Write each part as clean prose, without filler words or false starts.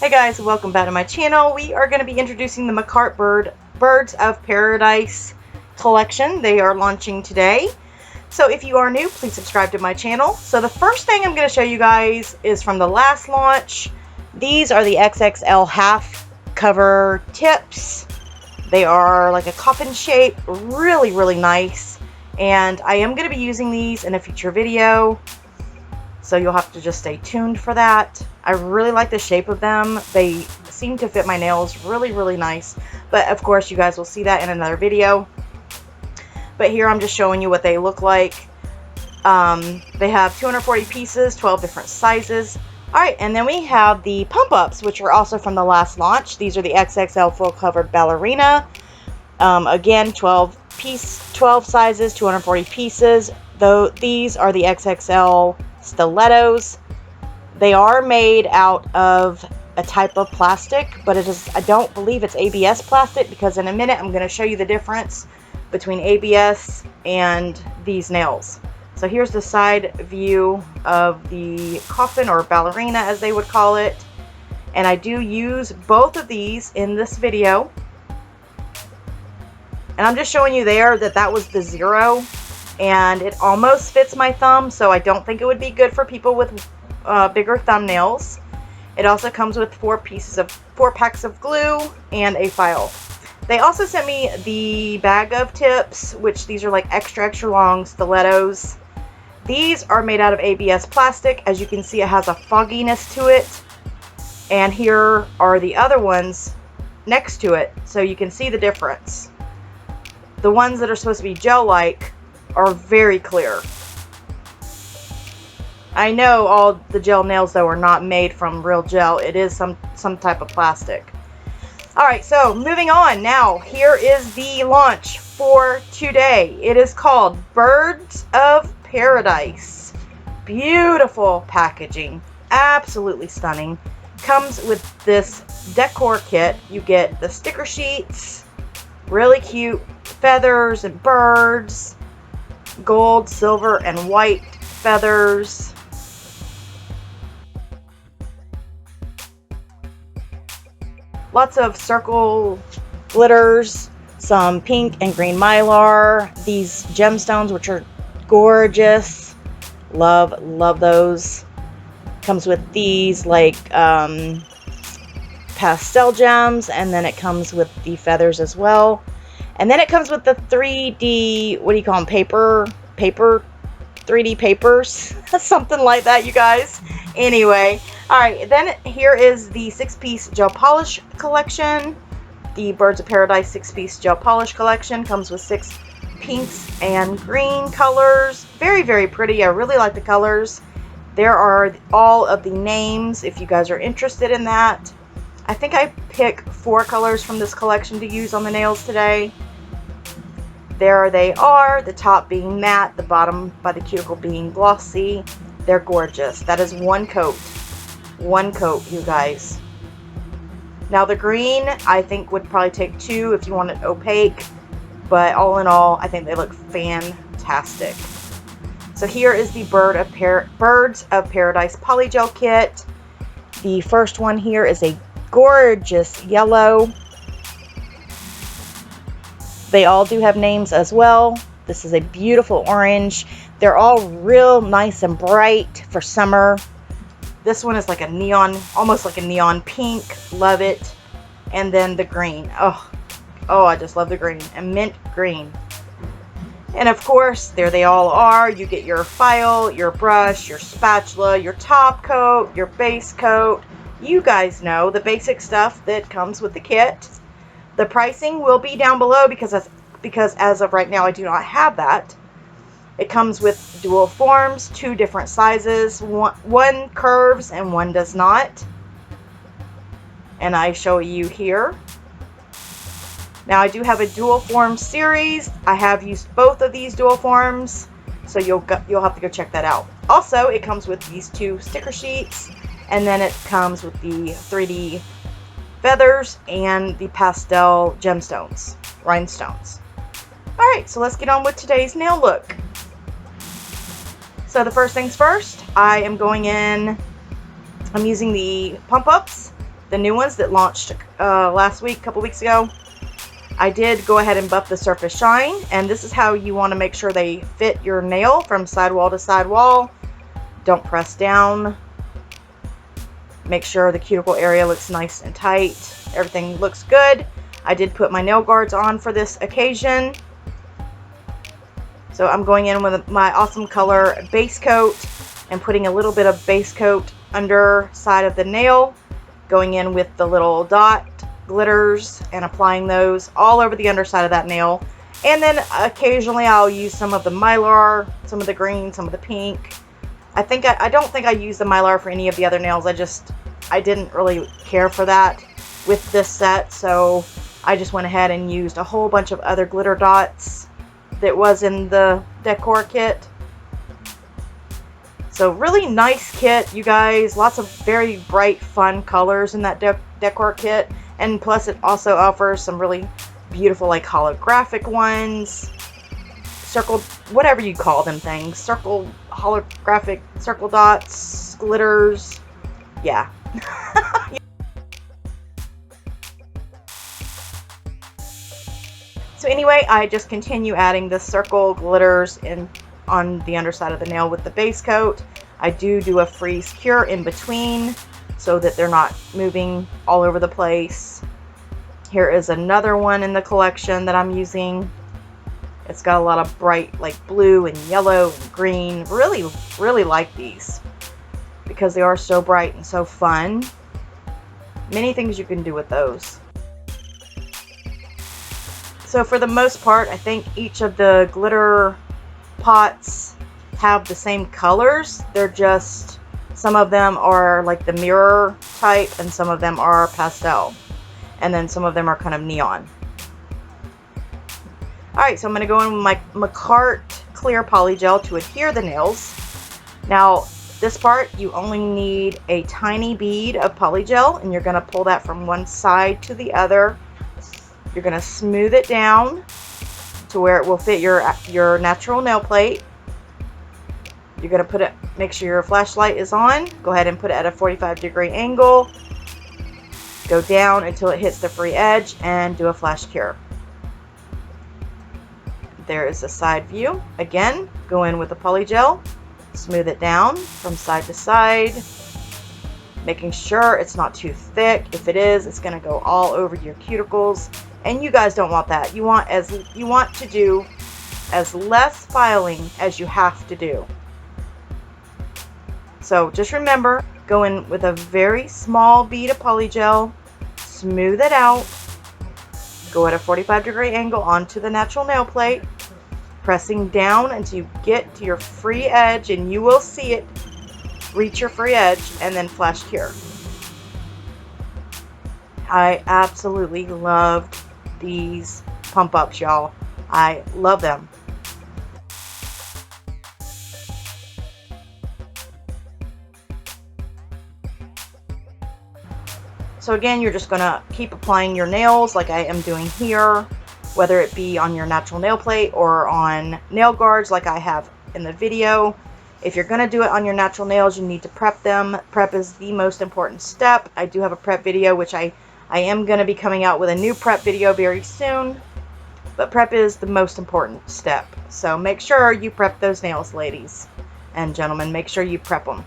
Hey guys, welcome back to my channel. We are going to be introducing the Makartt Birds of Paradise collection. They are launching today. So if you are new, please subscribe to my channel. So the first thing I'm going to show you guys is from the last launch. These are the XXL half cover tips. They are like a coffin shape, really nice. And I am going to be using these in a future video, so you'll have to just stay tuned for that. I really like the shape of them. They seem to fit my nails really nice. But of course, you guys will see that in another video. But here I'm just showing you what they look like. They have 240 pieces, 12 different sizes. Alright, and then we have the pump-ups, which are also from the last launch. These are the XXL full-covered ballerina. Again, 12 sizes, 240 pieces. Though these are the XXL stilettos. They are made out of a type of plastic, but I don't believe it's ABS plastic, because in a minute I'm going to show you the difference between ABS and these nails. So here's the side view of the coffin, or ballerina as they would call it. And I do use both of these in this video. And I'm just showing you there that was the 0. And it almost fits my thumb, so I don't think it would be good for people with bigger thumbnails. It also comes with 4 packs of glue and a file. They also sent me the bag of tips, which these are like extra long stilettos. These are made out of ABS plastic. As you can see, it has a fogginess to it. And here are the other ones next to it, so you can see the difference. The ones that are supposed to be gel-like are very clear. I know all the gel nails though are not made from real gel. It is some type of plastic. Alright, so moving on. Now here is the launch for today. It is called Birds of Paradise. Beautiful packaging, absolutely stunning. Comes with this decor kit. You get the sticker sheets, really cute feathers and birds, gold, silver, and white feathers. Lots of circle glitters, some pink and green mylar, these gemstones which are gorgeous. Love those. Comes with these like pastel gems, and then it comes with the feathers as well. And then it comes with the 3D, what do you call them, paper 3D papers, something like that, you guys. Anyway, alright, then here is the 6-piece gel polish collection. The Birds of Paradise 6-piece gel polish collection comes with 6 pinks and green colors. Very pretty. I really like the colors. There are all of the names if you guys are interested in that. I think I picked 4 colors from this collection to use on the nails today. There they are, the top being matte, the bottom by the cuticle being glossy. They're gorgeous. That is one coat, you guys. Now the green, I think would probably take 2 if you want it opaque, but all in all, I think they look fantastic. So here is the Birds of Paradise Polygel Kit. The first one here is a gorgeous yellow. They all do have names as well. This is a beautiful orange. They're all real nice and bright for summer. This one is like a neon, almost like a neon pink. Love it. And then the green. Oh, I just love the green. A mint green. And of course, there they all are. You get your file, your brush, your spatula, your top coat, your base coat. You guys know the basic stuff that comes with the kit. The pricing will be down below because as of right now I do not have that. It comes with dual forms, 2 different sizes. One curves and one does not. And I show you here. Now I do have a dual form series. I have used both of these dual forms, so you'll have to go check that out. Also, it comes with these 2 sticker sheets, and then it comes with the 3D feathers and the pastel gemstones, rhinestones. Alright, so let's get on with today's nail look. So the first things first, I am going in, I'm using the pump ups the new ones that launched last week, a couple weeks ago, I did go ahead and buff the surface shine, and this is how you want to make sure they fit your nail from sidewall to sidewall. Don't press down. Make sure the cuticle area looks nice and tight. Everything looks good. I did put my nail guards on for this occasion. So I'm going in with my awesome color base coat and putting a little bit of base coat underside of the nail. Going in with the little dot glitters and applying those all over the underside of that nail. And then occasionally I'll use some of the mylar, some of the green, some of the pink. I don't think I used the mylar for any of the other nails. I didn't really care for that with this set, so I just went ahead and used a whole bunch of other glitter dots that was in the decor kit. So really nice kit, you guys. Lots of very bright, fun colors in that decor kit. And plus it also offers some really beautiful like holographic ones. Circle, whatever you call them things. Circle, holographic, circle dots, glitters. Yeah. So anyway, I just continue adding the circle glitters on the underside of the nail with the base coat. I do a freeze cure in between so that they're not moving all over the place. Here is another one in the collection that I'm using. It's got a lot of bright like blue and yellow and green. Really like these because they are so bright and so fun. Many things you can do with those. So for the most part, I think each of the glitter pots have the same colors. They're just, some of them are like the mirror type and some of them are pastel. And then some of them are kind of neon. Alright, so I'm going to go in with my Makartt clear polygel to adhere the nails. Now, this part, you only need a tiny bead of polygel, and you're going to pull that from one side to the other. You're going to smooth it down to where it will fit your natural nail plate. You're going to put it, make sure your flashlight is on. Go ahead and put it at a 45-degree angle. Go down until it hits the free edge and do a flash cure. There is a side view. Again, go in with the polygel, smooth it down from side to side, making sure it's not too thick. If it is, it's going to go all over your cuticles, and you guys don't want that. You want to do as less filing as you have to do. So just remember, go in with a very small bead of polygel, smooth it out, go at a 45-degree angle onto the natural nail plate, pressing down until you get to your free edge, and you will see it reach your free edge, and then flash cure. I absolutely loved these pump ups, y'all. I love them. So again, you're just going to keep applying your nails like I am doing here, whether it be on your natural nail plate or on nail guards like I have in the video. If you're going to do it on your natural nails, you need to prep them. Prep is the most important step. I do have a prep video, which I am going to be coming out with a new prep video very soon. But prep is the most important step. So make sure you prep those nails, ladies and gentlemen. Make sure you prep them.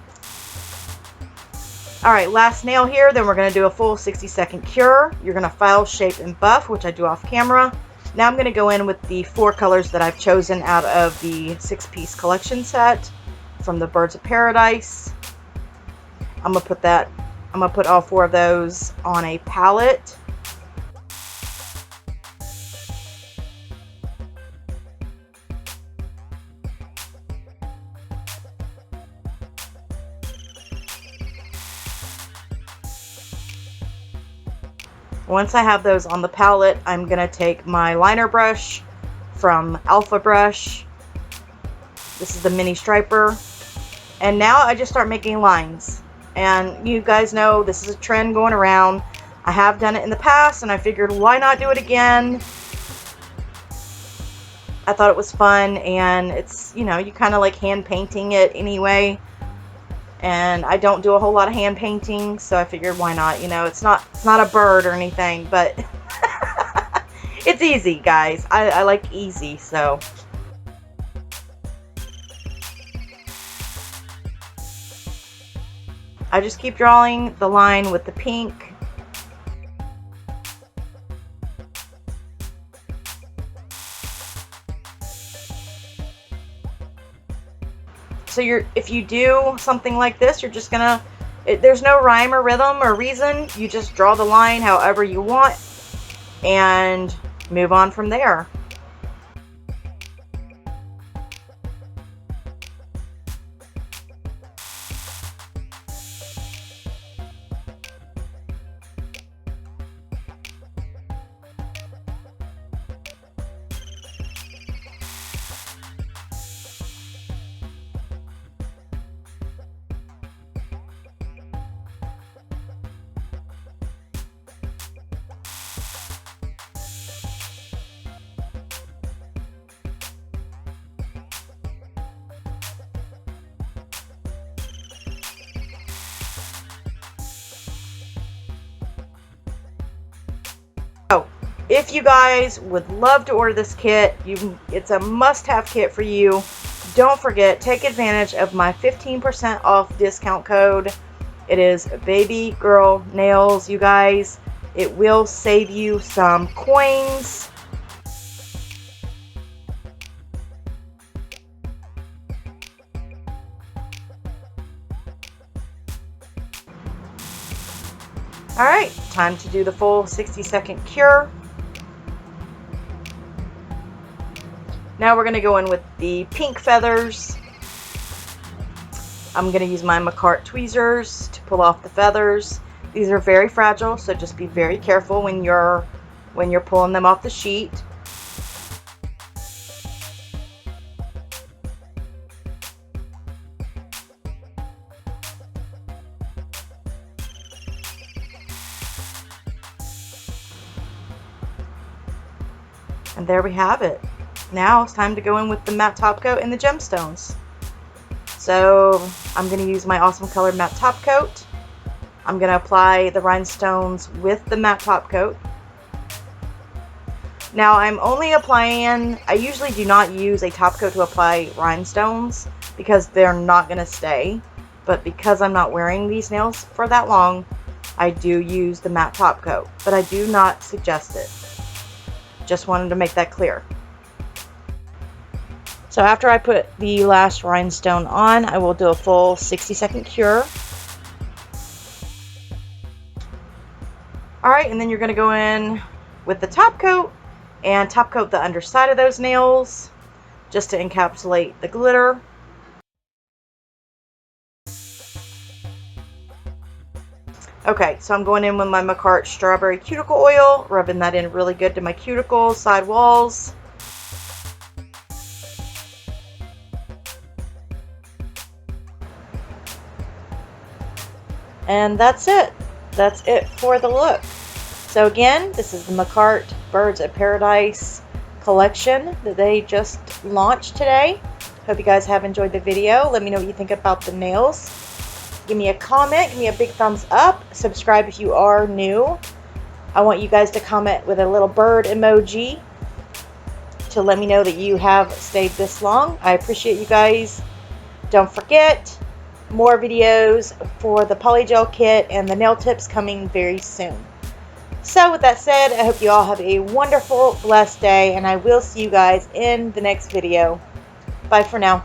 Alright, last nail here, then we're going to do a full 60-second cure. You're going to file, shape, and buff, which I do off camera. Now I'm going to go in with the 4 colors that I've chosen out of the 6-piece collection set from the Birds of Paradise. I'm going to put all 4 of those on a palette. Once I have those on the palette, I'm going to take my liner brush from Alpha Brush. This is the mini striper. And now I just start making lines. And you guys know this is a trend going around. I have done it in the past, and I figured why not do it again? I thought it was fun, and it's, you know, you kind of like hand painting it anyway. And I don't do a whole lot of hand painting, so I figured why not. You know, it's not a bird or anything, but it's easy, guys. I like easy, so. I just keep drawing the line with the pink. So if you do something like this, you're just gonna, there's no rhyme or rhythm or reason. You just draw the line however you want and move on from there. If you guys would love to order this kit, it's a must-have kit for you. Don't forget, take advantage of my 15% off discount code. It is Baby Girl Nails, you guys. It will save you some coins. Alright, time to do the full 60-second cure. Now we're going to go in with the pink feathers. I'm going to use my Makartt tweezers to pull off the feathers. These are very fragile, so just be very careful when you're pulling them off the sheet. And there we have it. Now it's time to go in with the matte top coat and the gemstones. So I'm going to use my awesome colored matte top coat. I'm going to apply the rhinestones with the matte top coat. Now I'm only applying, I usually do not use a top coat to apply rhinestones because they're not going to stay. But because I'm not wearing these nails for that long, I do use the matte top coat. But I do not suggest it. Just wanted to make that clear. So after I put the last rhinestone on, I will do a full 60-second cure. Alright, and then you're going to go in with the top coat and top coat the underside of those nails just to encapsulate the glitter. Okay, so I'm going in with my Makartt Strawberry Cuticle Oil, rubbing that in really good to my cuticles, side walls. And that's it. That's it for the look. So again, this is the Makartt Birds of Paradise collection that they just launched today. Hope you guys have enjoyed the video. Let me know what you think about the nails. Give me a comment. Give me a big thumbs up. Subscribe if you are new. I want you guys to comment with a little bird emoji to let me know that you have stayed this long. I appreciate you guys. Don't forget, more videos for the polygel kit and the nail tips coming very soon. So with that said, I hope you all have a wonderful, blessed day, and I will see you guys in the next video. Bye for now.